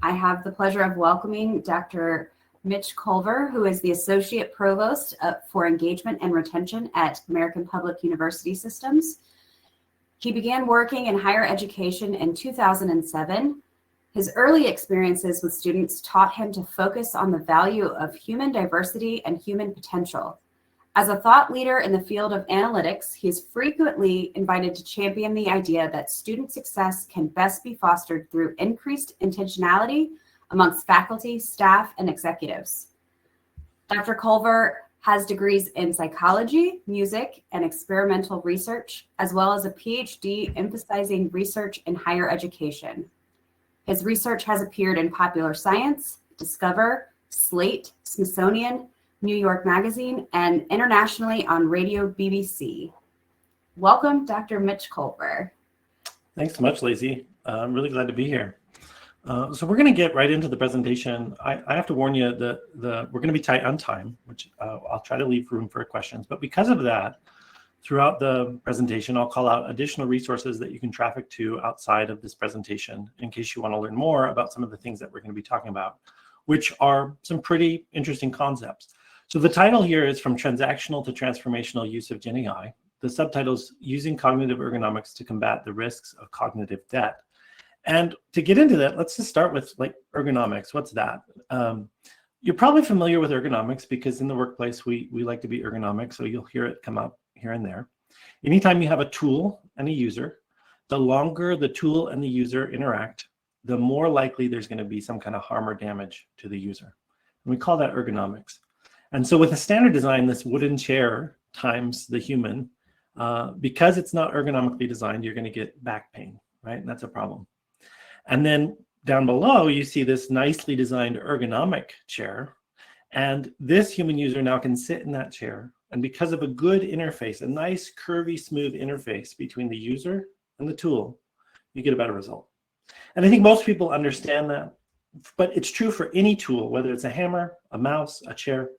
I have the pleasure of welcoming Dr. Mitch Colver, who is the Associate Provost for Engagement and Retention at American Public University Systems. He began working in higher education in 2007. His early experiences with students taught him to focus on the value of human diversity and human potential. As a thought leader in the field of analytics, he is frequently invited to champion the idea that student success can best be fostered through increased intentionality amongst faculty, staff, and executives. Dr. Colver has degrees in psychology, music, and experimental research, as well as a PhD emphasizing research in higher education. His research has appeared in Popular Science, Discover, Slate, Smithsonian, New York Magazine, and internationally on Radio BBC. Welcome, Dr. Mitch Colver. Thanks so much, Lacey. I'm really glad to be here. So we're going to get right into the presentation. I have to warn you that we're going to be tight on time, which I'll try to leave room for questions. But because of that, throughout the presentation, I'll call out additional resources that you can traffic to outside of this presentation in case you want to learn more about some of the things that we're going to be talking about, which are some pretty interesting concepts. So the title here is From Transactional to Transformational Use of GenAI. The subtitle is Using Cognitive Ergonomics to Combat the Risks of Cognitive Debt. And to get into that, let's just start with ergonomics. What's that? You're probably familiar with ergonomics because in the workplace, we like to be ergonomic. So you'll hear it come up here and there. Anytime you have a tool and a user, the longer the tool and the user interact, the more likely there's going to be some kind of harm or damage to the user. And we call that ergonomics. And so with a standard design, this wooden chair times the human, because it's not ergonomically designed, you're going to get back pain, right? And that's a problem. And then down below, you see this nicely designed ergonomic chair. And this human user now can sit in that chair. And because of a good interface, a nice curvy, smooth interface between the user and the tool, you get a better result. And I think most people understand that, but it's true for any tool, whether it's a hammer, a mouse, a chair.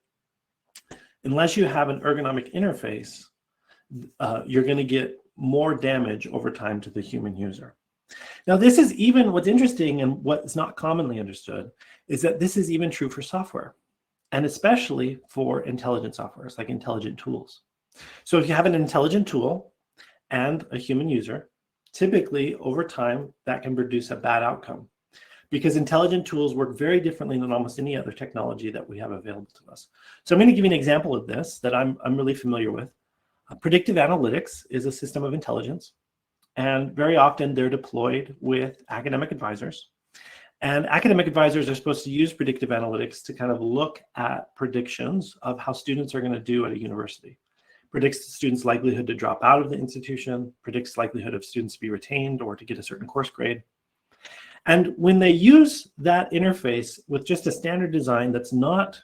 Unless you have an ergonomic interface, you're going to get more damage over time to the human user. Now, this is even what's interesting and what's not commonly understood is that this is even true for software, and especially for intelligent softwares like intelligent tools. So if you have an intelligent tool and a human user, typically over time, that can produce a bad outcome, because intelligent tools work very differently than almost any other technology that we have available to us. So I'm going to give you an example of this that I'm really familiar with. Predictive analytics is a system of intelligence, and very often they're deployed with academic advisors. And academic advisors are supposed to use predictive analytics to kind of look at predictions of how students are going to do at a university. Predicts the students' likelihood to drop out of the institution, predicts likelihood of students to be retained or to get a certain course grade. And when they use that interface with just a standard design that's not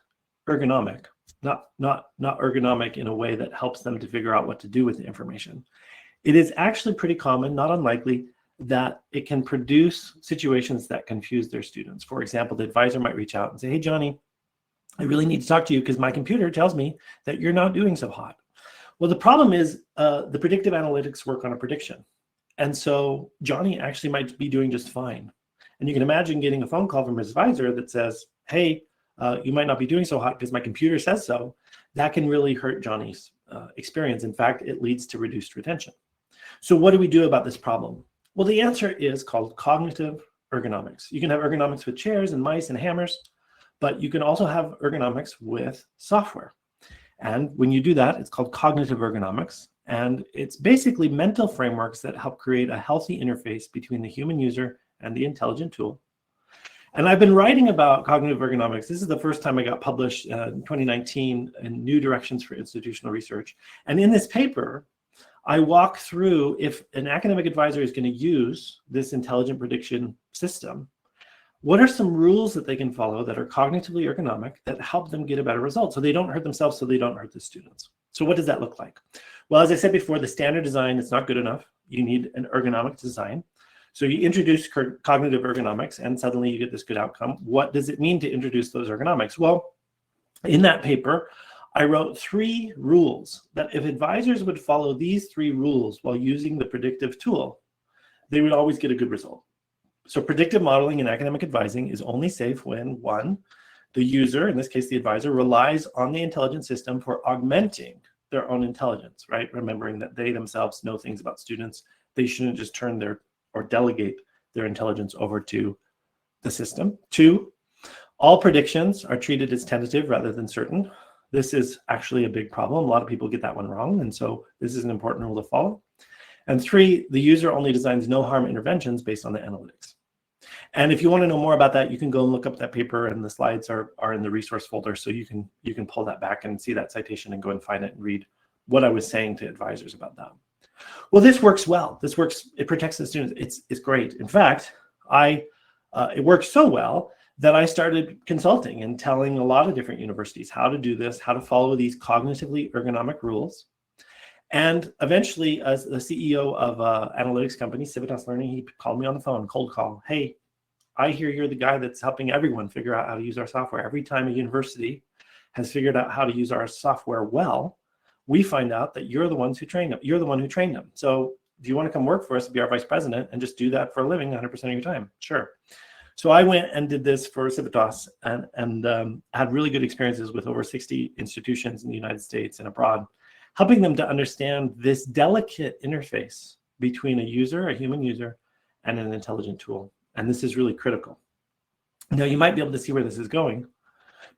ergonomic, not ergonomic in a way that helps them to figure out what to do with the information, it is actually pretty common, not unlikely, that it can produce situations that confuse their students. For example, the advisor might reach out and say, hey, Johnny, I really need to talk to you because my computer tells me that you're not doing so hot. Well, the problem is the predictive analytics work on a prediction. And so Johnny actually might be doing just fine. And you can imagine getting a phone call from his advisor that says, hey, you might not be doing so hot because my computer says so. That can really hurt Johnny's experience. In fact, it leads to reduced retention. So what do we do about this problem? Well, the answer is called cognitive ergonomics. You can have ergonomics with chairs and mice and hammers, but you can also have ergonomics with software. And when you do that, it's called cognitive ergonomics. And it's basically mental frameworks that help create a healthy interface between the human user and the intelligent tool. And I've been writing about cognitive ergonomics. This is the first time I got published in 2019 in New Directions for Institutional Research. And in this paper, I walk through if an academic advisor is going to use this intelligent prediction system, what are some rules that they can follow that are cognitively ergonomic that help them get a better result so they don't hurt themselves, so they don't hurt the students. So what does that look like? Well, as I said before, the standard design is not good enough. You need an ergonomic design. So you introduce cognitive ergonomics and suddenly you get this good outcome. What does it mean to introduce those ergonomics? Well, in that paper, I wrote 3 rules that if advisors would follow these 3 rules while using the predictive tool, they would always get a good result. So predictive modeling in academic advising is only safe when, one, the user, in this case the advisor, relies on the intelligence system for augmenting their own intelligence, right? Remembering that they themselves know things about students. They shouldn't just turn their or delegate their intelligence over to the system. Two, all predictions are treated as tentative rather than certain. This is actually a big problem. A lot of people get that one wrong, and so this is an important rule to follow. And three, the user only designs no harm interventions based on the analytics. And if you want to know more about that, you can go and look up that paper, and the slides are in the resource folder, so you can pull that back and see that citation and go and find it and read what I was saying to advisors about that. Well, this works well. This works. It protects the students. It's great. In fact, it works so well that I started consulting and telling a lot of different universities how to do this, how to follow these cognitively ergonomic rules. And eventually, as the CEO of an analytics company, Civitas Learning, he called me on the phone, cold call. Hey, I hear you're the guy that's helping everyone figure out how to use our software. Every time a university has figured out how to use our software well, we find out that you're the ones who train them. You're the one who trained them. So do you want to come work for us to be our vice president and just do that for a living 100% of your time? Sure. So I went and did this for Civitas and had really good experiences with over 60 institutions in the United States and abroad, helping them to understand this delicate interface between a user, a human user, and an intelligent tool. And this is really critical. Now, you might be able to see where this is going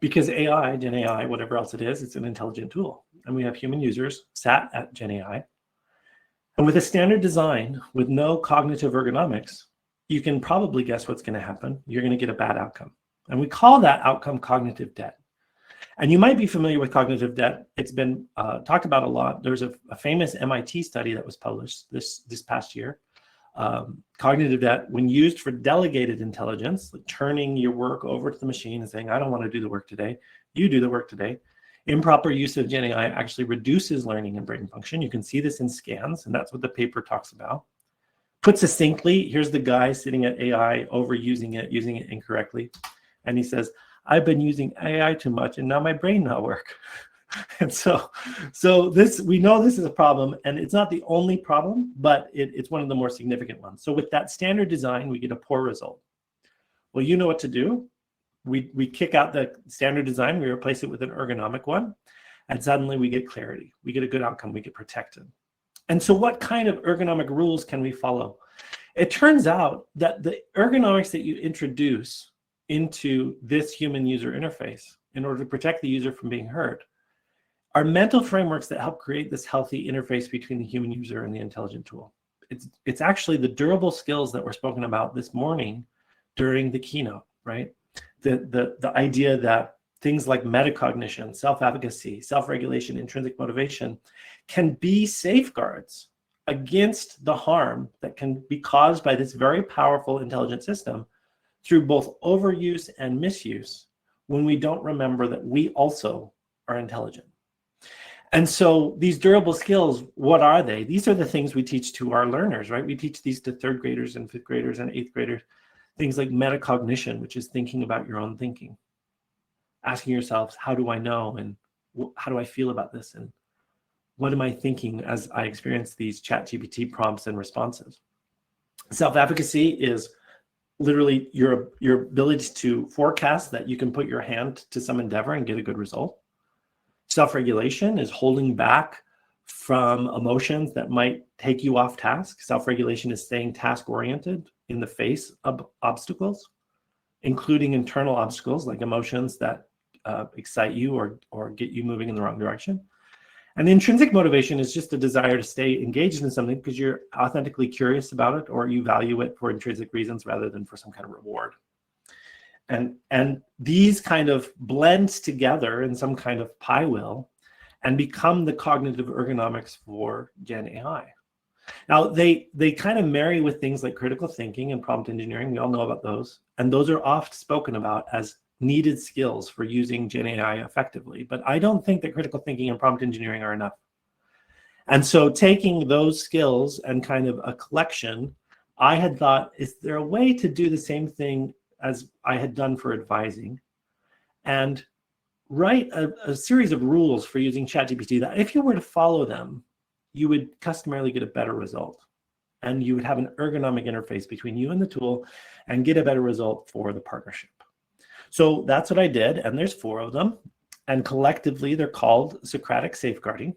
because AI, GenAI, whatever else it is, it's an intelligent tool. And we have human users sat at GenAI. And with a standard design with no cognitive ergonomics, you can probably guess what's going to happen. You're going to get a bad outcome. And we call that outcome cognitive debt. And you might be familiar with cognitive debt. It's been talked about a lot. There's a famous MIT study that was published this past year. Cognitive debt, when used for delegated intelligence, like turning your work over to the machine and saying, I don't want to do the work today, you do the work today. Improper use of GenAI actually reduces learning and brain function. You can see this in scans, and that's what the paper talks about. Put succinctly, here's the guy sitting at AI, overusing it, using it incorrectly. And he says, I've been using AI too much, and now my brain not work. And so this, we know this is a problem, and it's not the only problem, but it's one of the more significant ones. So with that standard design, we get a poor result. Well, you know what to do. We kick out the standard design, we replace it with an ergonomic one, and suddenly we get clarity. We get a good outcome, we get protected. And so what kind of ergonomic rules can we follow? It turns out that the ergonomics that you introduce into this human user interface in order to protect the user from being hurt are mental frameworks that help create this healthy interface between the human user and the intelligent tool. It's actually the durable skills that were spoken about this morning during the keynote, right? The idea that things like metacognition, self-efficacy, self-regulation, intrinsic motivation can be safeguards against the harm that can be caused by this very powerful intelligent system through both overuse and misuse when we don't remember that we also are intelligent. And so these durable skills, what are they? These are the things we teach to our learners, right? We teach these to third graders and fifth graders and eighth graders, things like metacognition, which is thinking about your own thinking, asking yourselves, how do I know? And how do I feel about this? And what am I thinking as I experience these ChatGPT prompts and responses? Self-efficacy is literally your ability to forecast that you can put your hand to some endeavor and get a good result. Self-regulation is holding back from emotions that might take you off task. Self-regulation is staying task-oriented in the face of obstacles, including internal obstacles like emotions that excite you or get you moving in the wrong direction. And intrinsic motivation is just a desire to stay engaged in something because you're authentically curious about it or you value it for intrinsic reasons rather than for some kind of reward. And these kind of blend together in some kind of pie wheel and become the cognitive ergonomics for GenAI. Now, they kind of marry with things like critical thinking and prompt engineering. We all know about those. And those are oft spoken about as needed skills for using GenAI effectively. But I don't think that critical thinking and prompt engineering are enough. And so taking those skills and kind of a collection, I had thought, is there a way to do the same thing as I had done for advising and write a series of rules for using ChatGPT that if you were to follow them, you would customarily get a better result. and you would have an ergonomic interface between you and the tool and get a better result for the partnership. So that's what I did, and there's 4 of them, and collectively they're called Socratic Safeguarding,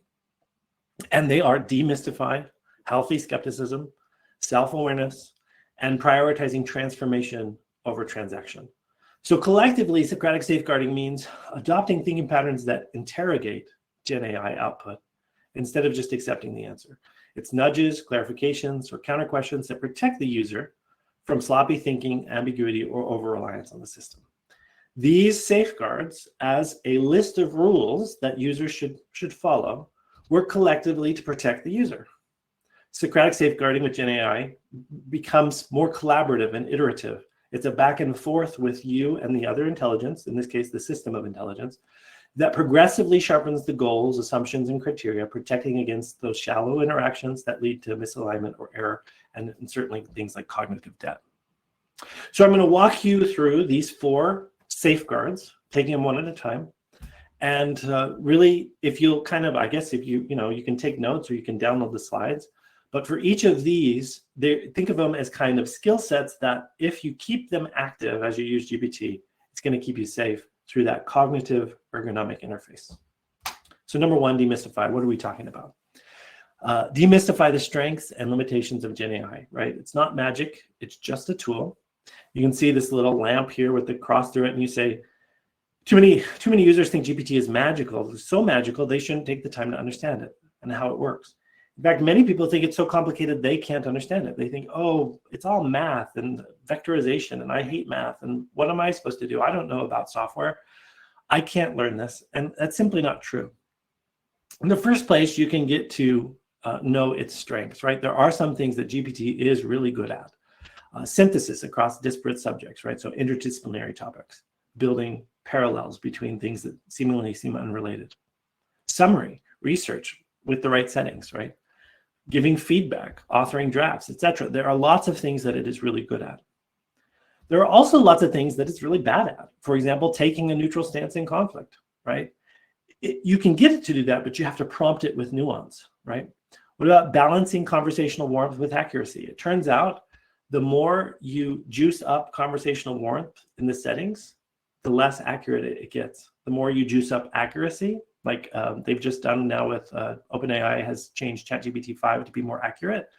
and they are demystify, healthy skepticism, self-awareness, and prioritizing transformation over transaction. So collectively, Socratic Safeguarding means adopting thinking patterns that interrogate GenAI output instead of just accepting the answer. It's nudges, clarifications, or counter questions that protect the user from sloppy thinking, ambiguity, or over-reliance on the system. These safeguards, as a list of rules that users should follow, work collectively to protect the user. Socratic Safeguarding with GenAI becomes more collaborative and iterative. It's a back and forth with you and the other intelligence, in this case, the system of intelligence, that progressively sharpens the goals, assumptions, and criteria, protecting against those shallow interactions that lead to misalignment or error, and certainly things like cognitive debt. So I'm going to walk you through these 4 safeguards, taking them one at a time. And really, if you'll kind of, I guess, if you can take notes or you can download the slides. But for each of these, think of them as kind of skill sets that if you keep them active as you use GPT, it's going to keep you safe through that cognitive ergonomic interface. So number 1, demystify. What are we talking about? Demystify the strengths and limitations of GenAI, right? It's not magic. It's just a tool. You can see this little lamp here with the cross through it, and you say, too many users think GPT is magical. It's so magical, they shouldn't take the time to understand it and how it works. In fact, many people think it's so complicated they can't understand it. They think, oh, it's all math and vectorization, and I hate math, and what am I supposed to do? I don't know about software. I can't learn this, and that's simply not true. In the first place, you can get to know its strengths, right? There are some things that GPT is really good at. Synthesis across disparate subjects, right? So interdisciplinary topics, building parallels between things that seemingly seem unrelated. Summary, research with the right settings, right? Giving feedback, authoring drafts, etc. There are lots of things that it is really good at. There are also lots of things that it's really bad at. For example, taking a neutral stance in conflict, right? You can get it to do that, but you have to prompt it with nuance, right? What about balancing conversational warmth with accuracy? It turns out the more you juice up conversational warmth in the settings, the less accurate it gets. The more you juice up accuracy, like they've just done now with OpenAI has changed ChatGPT 5 to be more accurate.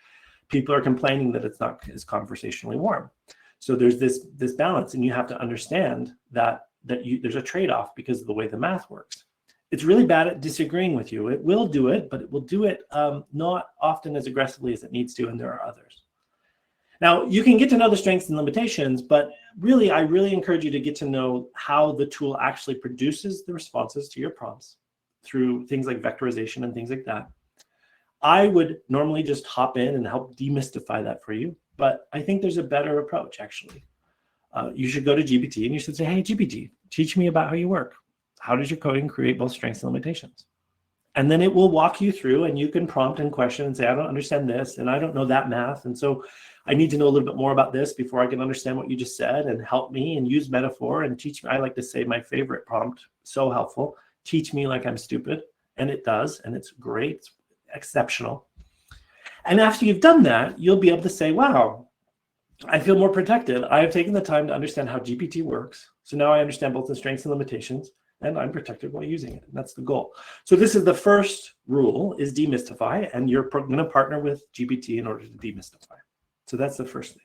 People are complaining that it's not as conversationally warm. So there's this balance, and you have to understand that there's a trade-off because of the way the math works. It's really bad at disagreeing with you. It will do it, but it will do it not often as aggressively as it needs to, and there are others. Now, you can get to know the strengths and limitations, but really, I really encourage you to get to know how the tool actually produces the responses to your prompts through things like vectorization and things like that. I would normally just hop in and help demystify that for you, but I think there's a better approach, actually. You should go to GPT and you should say, hey, GPT, teach me about how you work. How does your coding create both strengths and limitations? And then it will walk you through, and you can prompt and question and say, I don't understand this, and I don't know that math, and so I need to know a little bit more about this before I can understand what you just said, and help me and use metaphor and teach me. I like to say my favorite prompt, so helpful, teach me like I'm stupid, and it does, and it's great, it's exceptional. And after you've done that, you'll be able to say, wow, I feel more protected. I have taken the time to understand how GPT works, so now I understand both the strengths and limitations, and I'm protected while using it. And that's the goal. So this is the first rule, is demystify, and you're going to partner with GPT in order to demystify. So that's the first thing.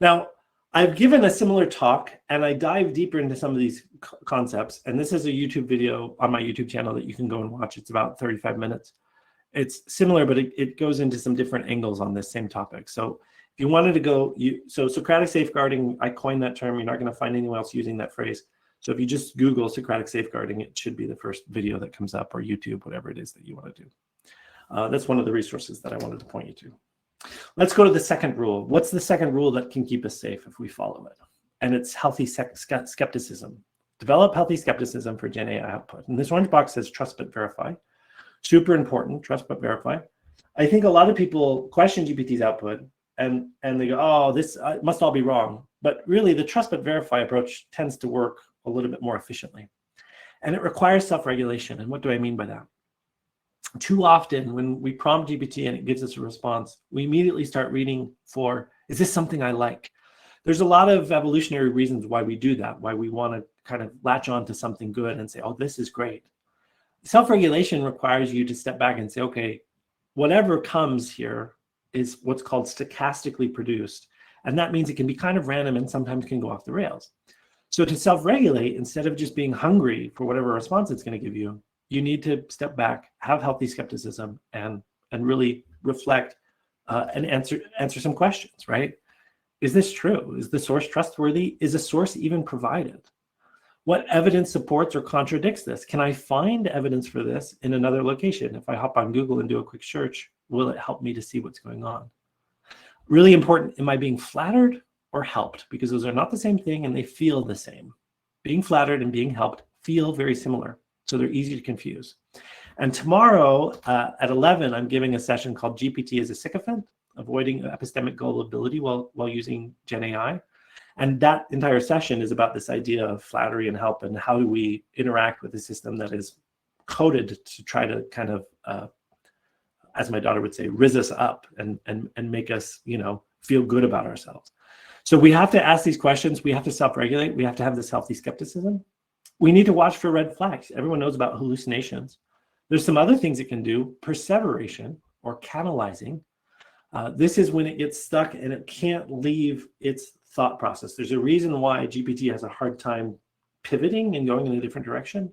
Now, I've given a similar talk, and I dive deeper into some of these concepts. And this is a YouTube video on my YouTube channel that you can go and watch. It's about 35 minutes. It's similar, but it goes into some different angles on this same topic. So if you wanted to go, so Socratic Safeguarding, I coined that term. You're not going to find anyone else using that phrase. So if you just Google Socratic Safeguarding, it should be the first video that comes up, or YouTube, whatever it is that you want to do. That's one of the resources that I wanted to point you to. Let's go to the second rule. What's the second rule that can keep us safe if we follow it? And it's healthy skepticism. Develop healthy skepticism for GenAI output. And this orange box says trust but verify. Super important, trust but verify. I think a lot of people question GPT's output and they go, oh, this must all be wrong. But really, the trust but verify approach tends to work a little bit more efficiently. And it requires self-regulation. And what do I mean by that? too often when we prompt GPT and it gives us a response, we immediately start reading for, is this something I like? There's a lot of evolutionary reasons why we do that, why we want to kind of latch on to something good and say, oh, this is great. Self-regulation requires you to step back and say, okay, whatever comes here is what's called stochastically produced. And that means it can be kind of random and sometimes can go off the rails. So to self-regulate, instead of just being hungry for whatever response it's going to give you, you need to step back, have healthy skepticism, and really reflect and answer some questions, right? Is this true? Is the source trustworthy? Is a source even provided? What evidence supports or contradicts this? Can I find evidence for this in another location? If I hop on Google and do a quick search, will it help me to see what's going on? Really important, am I being flattered or helped? Because those are not the same thing and they feel the same. Being flattered and being helped feel very similar, so they're easy to confuse. And tomorrow at 11, I'm giving a session called GPT as a sycophant, avoiding epistemic gullibility while using GenAI. And that entire session is about this idea of flattery and help and how do we interact with a system that is coded to try to kind of, as my daughter would say, rizz us up and make us, feel good about ourselves. So we have to ask these questions. We have to self-regulate. We have to have this healthy skepticism. We need to watch for red flags. Everyone knows about hallucinations. There's some other things it can do, perseveration or catalyzing. This is when it gets stuck and it can't leave its thought process. There's a reason why GPT has a hard time pivoting and going in a different direction.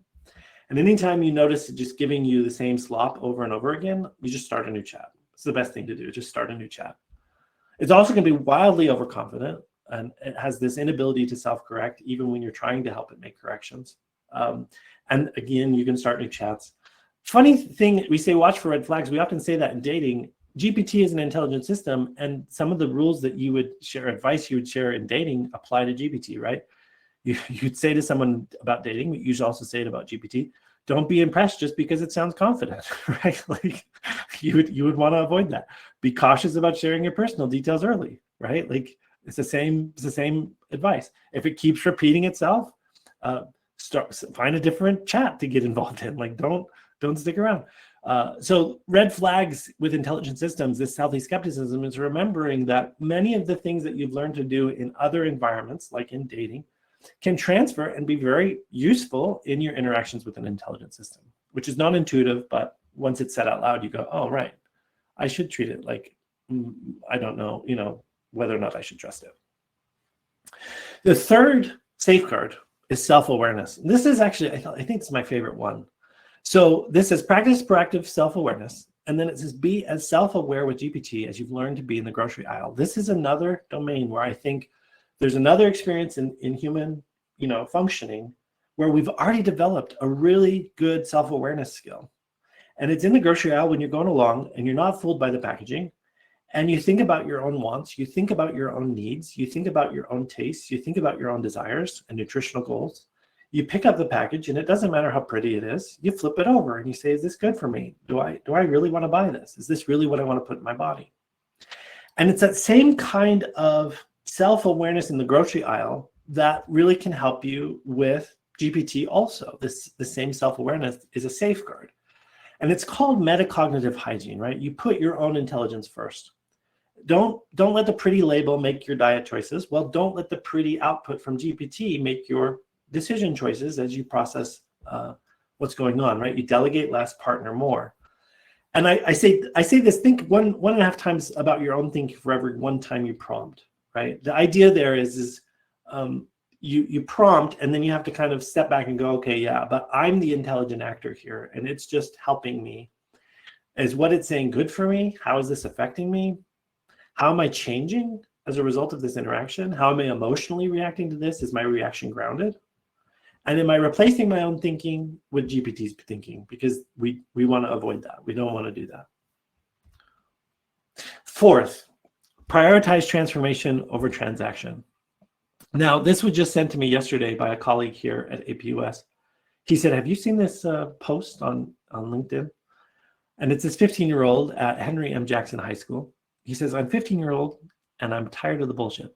And anytime you notice it just giving you the same slop over and over again, you just start a new chat. It's the best thing to do, just start a new chat. It's also going to be wildly overconfident, and it has this inability to self-correct even when you're trying to help it make corrections. And again, you can start new chats. Funny thing, we say watch for red flags. We often say that in dating. GPT is an intelligent system, and some of the rules that you would share, advice you would share in dating apply to GPT, right? You'd say to someone about dating, but you should also say it about GPT. Don't be impressed just because it sounds confident, right? Like you would want to avoid that. Be cautious about sharing your personal details early, right? Like it's the same advice. If it keeps repeating itself, find a different chat to get involved in. Like don't stick around. So red flags with intelligent systems, this healthy skepticism is remembering that many of the things that you've learned to do in other environments, like in dating, can transfer and be very useful in your interactions with an intelligent system, which is not intuitive, but once it's said out loud, you go, oh, right, I should treat it like, I don't know, whether or not I should trust it. The third safeguard is self-awareness. This is actually, I think it's my favorite one. So this says practice proactive self-awareness, and then it says be as self-aware with GPT as you've learned to be in the grocery aisle. This is another domain where I think there's another experience in human, functioning where we've already developed a really good self-awareness skill. And it's in the grocery aisle when you're going along and you're not fooled by the packaging, and you think about your own wants, you think about your own needs, you think about your own tastes, you think about your own desires and nutritional goals. You pick up the package, and it doesn't matter how pretty it is. You flip it over and you say, is this good for me? Do I really want to buy this? Is this really what I want to put in my body? And it's that same kind of self-awareness in the grocery aisle that really can help you with GPT also. The same self-awareness is a safeguard. And it's called metacognitive hygiene, right? You put your own intelligence first. Don't let the pretty label make your diet choices. Well, don't let the pretty output from GPT make your decision choices as you process what's going on, right? You delegate less, partner more. And I say this, think one and a half times about your own thinking for every one time you prompt, right? The idea there is you prompt, and then you have to kind of step back and go, okay, yeah, but I'm the intelligent actor here, and it's just helping me. Is what it's saying good for me? How is this affecting me? How am I changing as a result of this interaction? How am I emotionally reacting to this? Is my reaction grounded? And am I replacing my own thinking with GPT's thinking? Because we want to avoid that. We don't want to do that. Fourth, prioritize transformation over transaction. Now, this was just sent to me yesterday by a colleague here at APUS. He said, have you seen this post on LinkedIn? And it's this 15-year-old at Henry M. Jackson High School. He says, I'm 15-year-old and I'm tired of the bullshit.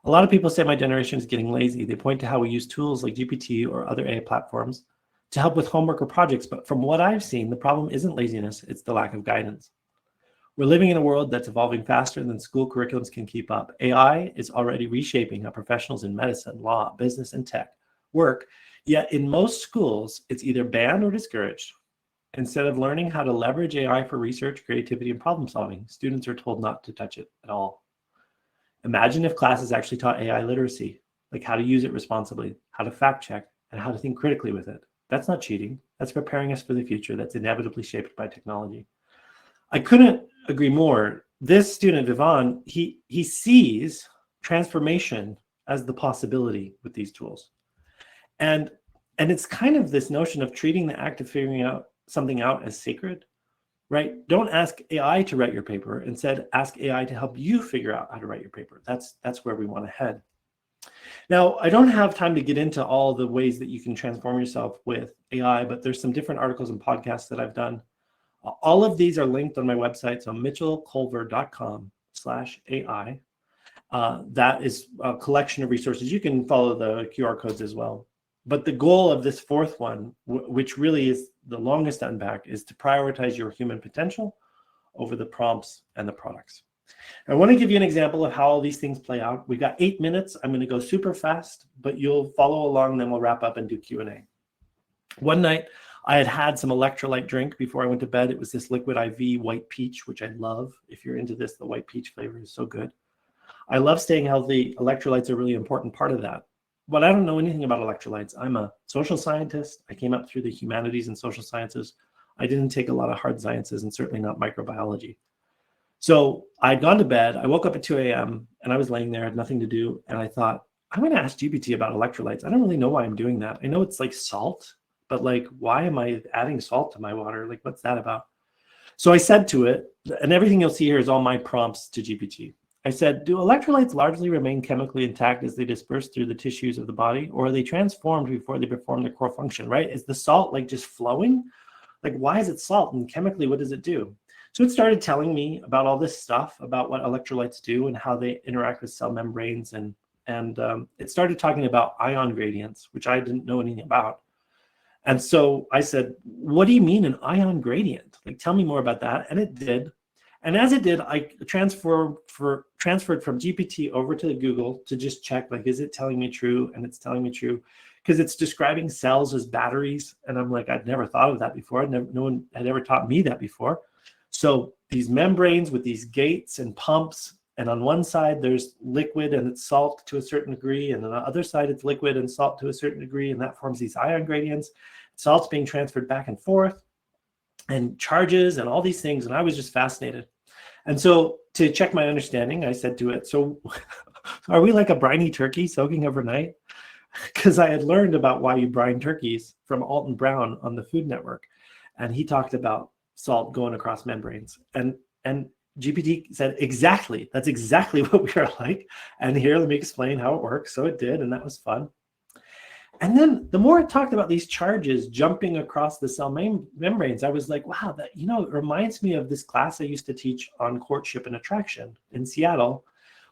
A lot of people say my generation is getting lazy. They point to how we use tools like GPT or other AI platforms to help with homework or projects. But from what I've seen, the problem isn't laziness, it's the lack of guidance. We're living in a world that's evolving faster than school curriculums can keep up. AI is already reshaping how professionals in medicine, law, business, and tech work. Yet in most schools, it's either banned or discouraged. Instead of learning how to leverage AI for research, creativity, and problem solving, students are told not to touch it at all. Imagine if classes actually taught AI literacy, like how to use it responsibly, how to fact check, and how to think critically with it. That's not cheating. That's preparing us for the future that's inevitably shaped by technology. I couldn't agree more. This student, Vivon, he sees transformation as the possibility with these tools. And it's kind of this notion of treating the act of figuring out something out as sacred, right? Don't ask AI to write your paper. Instead, ask AI to help you figure out how to write your paper. That's where we want to head. Now, I don't have time to get into all the ways that you can transform yourself with AI, but there's some different articles and podcasts that I've done. All of these are linked on my website, so mitchellcolver.com/AI. That is a collection of resources. You can follow the QR codes as well. But the goal of this fourth one, which really is the longest to unpack, is to prioritize your human potential over the prompts and the products. I want to give you an example of how all these things play out. We've got 8 minutes. I'm going to go super fast, but you'll follow along, then we'll wrap up and do Q&A. One night, I had some electrolyte drink before I went to bed. It was this liquid IV white peach, which I love. If you're into this, the white peach flavor is so good. I love staying healthy. Electrolytes are a really important part of that. But I don't know anything about electrolytes. I'm a social scientist. I came up through the humanities and social sciences. I didn't take a lot of hard sciences and certainly not microbiology. So I'd gone to bed. I woke up at 2 a.m. and I was laying there, had nothing to do. And I thought, I'm going to ask GPT about electrolytes. I don't really know why I'm doing that. I know it's like salt, but like, why am I adding salt to my water? Like, what's that about? So I said to it, and everything you'll see here is all my prompts to GPT. I said, do electrolytes largely remain chemically intact as they disperse through the tissues of the body, or are they transformed before they perform their core function, right? Is the salt like just flowing? Like, why is it salt? And chemically, what does it do? So it started telling me about all this stuff, about what electrolytes do and how they interact with cell membranes. And it started talking about ion gradients, which I didn't know anything about. And so I said, what do you mean an ion gradient? Like, tell me more about that. And it did. And as it did, I transferred from GPT over to Google to just check, like, is it telling me true? And it's telling me true because it's describing cells as batteries. And I'm like, I'd never thought of that before. No one had ever taught me that before. So these membranes with these gates and pumps, and on one side there's liquid and it's salt to a certain degree, and on the other side it's liquid and salt to a certain degree, and that forms these ion gradients. Salt's being transferred back and forth, and charges and all these things, and I was just fascinated. And so to check my understanding, I said to it, so are we like a briny turkey soaking overnight? Because I had learned about why you brine turkeys from Alton Brown on the Food Network, and he talked about salt going across membranes. And GPT said, exactly, that's exactly what we are like. And here, let me explain how it works. So it did, and that was fun. And then the more it talked about these charges jumping across the cell membranes, I was like, wow, that, it reminds me of this class I used to teach on courtship and attraction in Seattle,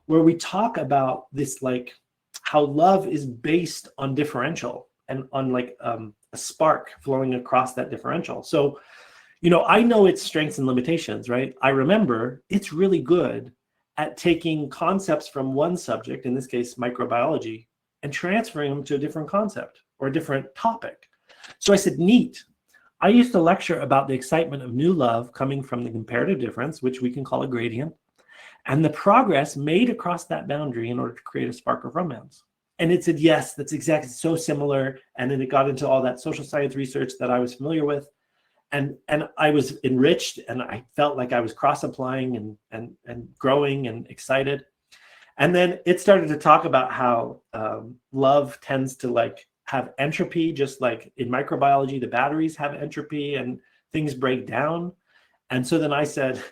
where we talk about this, like how love is based on differential and on like a spark flowing across that differential. So, I know its strengths and limitations, right? I remember it's really good at taking concepts from one subject, in this case, microbiology, and transferring them to a different concept or a different topic. So I said, neat. I used to lecture about the excitement of new love coming from the comparative difference, which we can call a gradient, and the progress made across that boundary in order to create a spark of romance. And it said, yes, that's exactly so similar. And then it got into all that social science research that I was familiar with. And I was enriched, and I felt like I was cross-applying and growing and excited. And then it started to talk about how love tends to like have entropy, just like in microbiology, the batteries have entropy and things break down. And so then I said,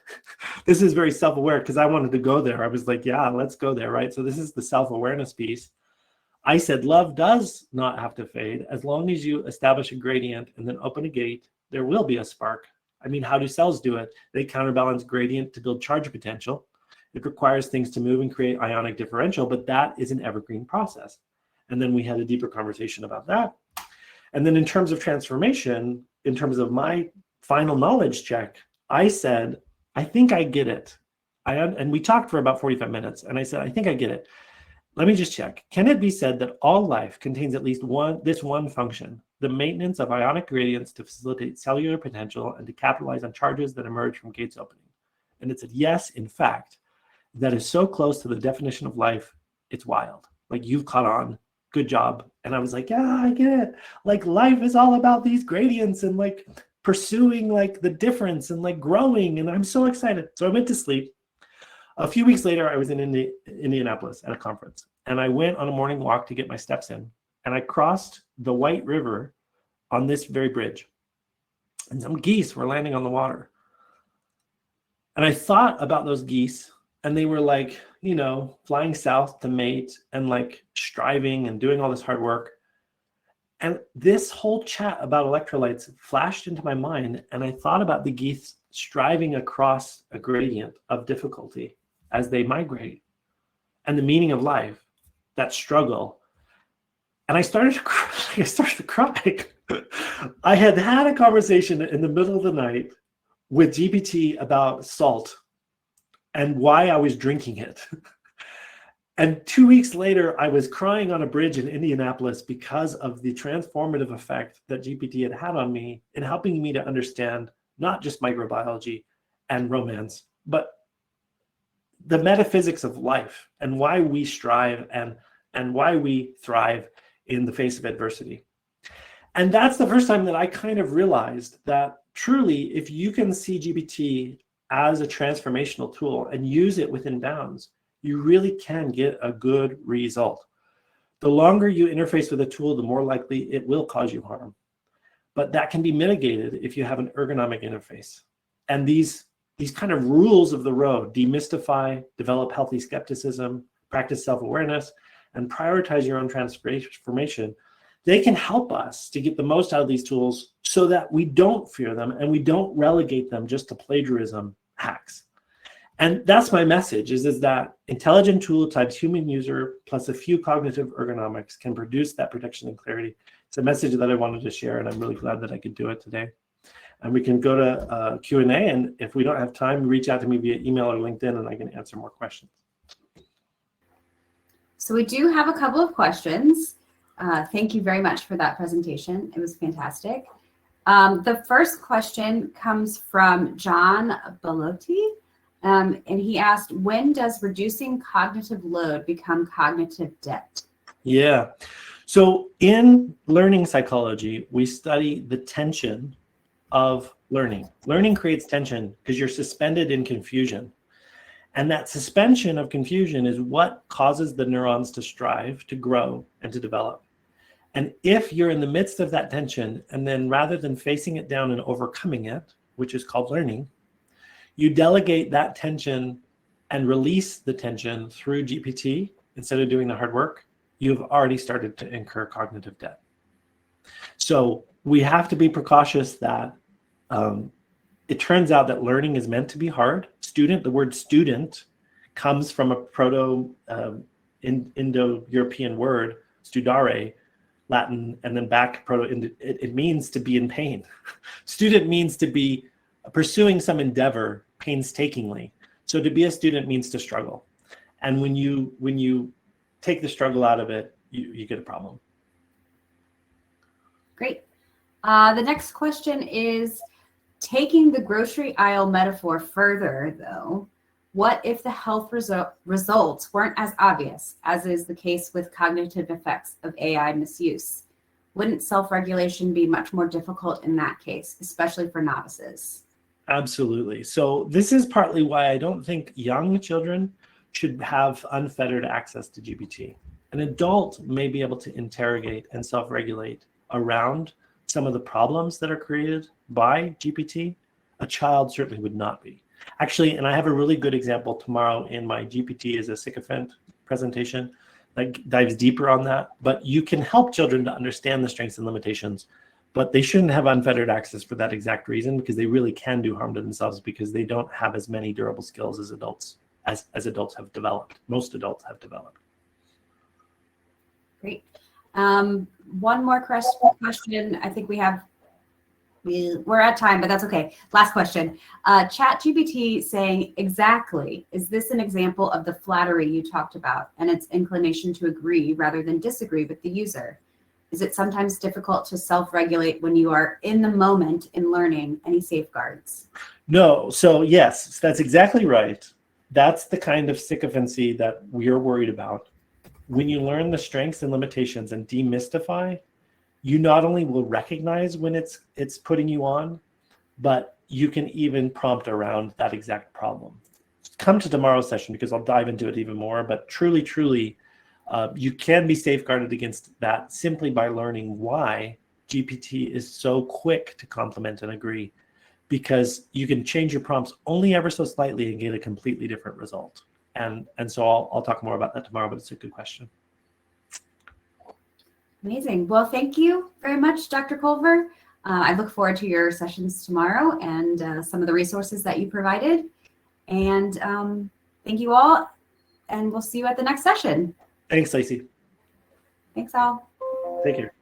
this is very self-aware because I wanted to go there. I was like, yeah, let's go there, right? So this is the self-awareness piece. I said, love does not have to fade. As long as you establish a gradient and then open a gate, there will be a spark. I mean, how do cells do it? They counterbalance gradient to build charge potential. It requires things to move and create ionic differential, but that is an evergreen process. And then we had a deeper conversation about that. And then in terms of transformation, in terms of my final knowledge check, I said, I think I get it. And we talked for about 45 minutes, and I said, I think I get it. Let me just check. Can it be said that all life contains at least this one function, the maintenance of ionic gradients to facilitate cellular potential and to capitalize on charges that emerge from gates opening? And it said, yes, in fact, that is so close to the definition of life, it's wild. Like, you've caught on. Good job. And I was like, yeah, I get it. Like, life is all about these gradients and like pursuing like the difference and like growing. And I'm so excited. So I went to sleep. A few weeks later, I was in Indianapolis at a conference, and I went on a morning walk to get my steps in, and I crossed the White River on this very bridge, and some geese were landing on the water. And I thought about those geese, and they were like, you know, flying south to mate and like striving and doing all this hard work. And this whole chat about electrolytes flashed into my mind, and I thought about the geese striving across a gradient of difficulty as they migrate, and the meaning of life, that struggle. And I started to cry. I had a conversation in the middle of the night with GPT about salt and why I was drinking it. And 2 weeks later, I was crying on a bridge in Indianapolis because of the transformative effect that GPT had on me in helping me to understand not just microbiology and romance, but the metaphysics of life and why we strive and why we thrive in the face of adversity. And that's the first time that I kind of realized that truly, if you can see GPT as a transformational tool and use it within bounds, you really can get a good result. The longer you interface with a tool, the more likely it will cause you harm. But that can be mitigated if you have an ergonomic interface. And these kind of rules of the road, demystify, develop healthy skepticism, practice self-awareness, and prioritize your own transformation, they can help us to get the most out of these tools so that we don't fear them and we don't relegate them just to plagiarism hacks. And that's my message, is that intelligent tool types human user plus a few cognitive ergonomics can produce that protection and clarity. It's a message that I wanted to share, and I'm really glad that I could do it today. And we can go to Q&A, and if we don't have time, reach out to me via email or LinkedIn, and I can answer more questions. So we do have a couple of questions. Thank you very much for that presentation. It was fantastic. The first question comes from John Bellotti, and he asked, when does reducing cognitive load become cognitive debt? Yeah. So in learning psychology, we study the tension of learning. Learning creates tension because you're suspended in confusion. And that suspension of confusion is what causes the neurons to strive, to grow, and to develop. And if you're in the midst of that tension, and then rather than facing it down and overcoming it, which is called learning, you delegate that tension and release the tension through GPT instead of doing the hard work, you've already started to incur cognitive debt. So we have to be precautious that it turns out that learning is meant to be hard. The word student comes from a Indo-European word, studare, Latin, and then back it means to be in pain. Student means to be pursuing some endeavor painstakingly. So to be a student means to struggle. And when you take the struggle out of it, you get a problem. Great. The next question is, taking the grocery aisle metaphor further, though, what if the health results weren't as obvious, as is the case with cognitive effects of AI misuse? Wouldn't self-regulation be much more difficult in that case, especially for novices? Absolutely. So this is partly why I don't think young children should have unfettered access to GPT. An adult may be able to interrogate and self-regulate around some of the problems that are created by GPT. A child certainly would not be. Actually, and I have a really good example tomorrow in my GPT is a sycophant presentation that dives deeper on that. But you can help children to understand the strengths and limitations, but they shouldn't have unfettered access for that exact reason, because they really can do harm to themselves because they don't have as many durable skills as adults have developed. Most adults have developed. Great. one more question. I think we're at time, but that's okay. Last question. ChatGPT saying, exactly, is this an example of the flattery you talked about and its inclination to agree rather than disagree with the user? Is it sometimes difficult to self-regulate when you are in the moment in learning? Any safeguards? No. So yes, that's exactly right. That's the kind of sycophancy that we're worried about. When you learn the strengths and limitations and demystify, you not only will recognize when it's putting you on, but you can even prompt around that exact problem. Come to tomorrow's session because I'll dive into it even more, but truly, you can be safeguarded against that simply by learning why GPT is so quick to compliment and agree, because you can change your prompts only ever so slightly and get a completely different result. And so I'll talk more about that tomorrow, but it's a good question. Amazing. Well, thank you very much, Dr. Colver. I look forward to your sessions tomorrow and some of the resources that you provided. And thank you all, and we'll see you at the next session. Thanks, Lacey. Thanks all. Take care.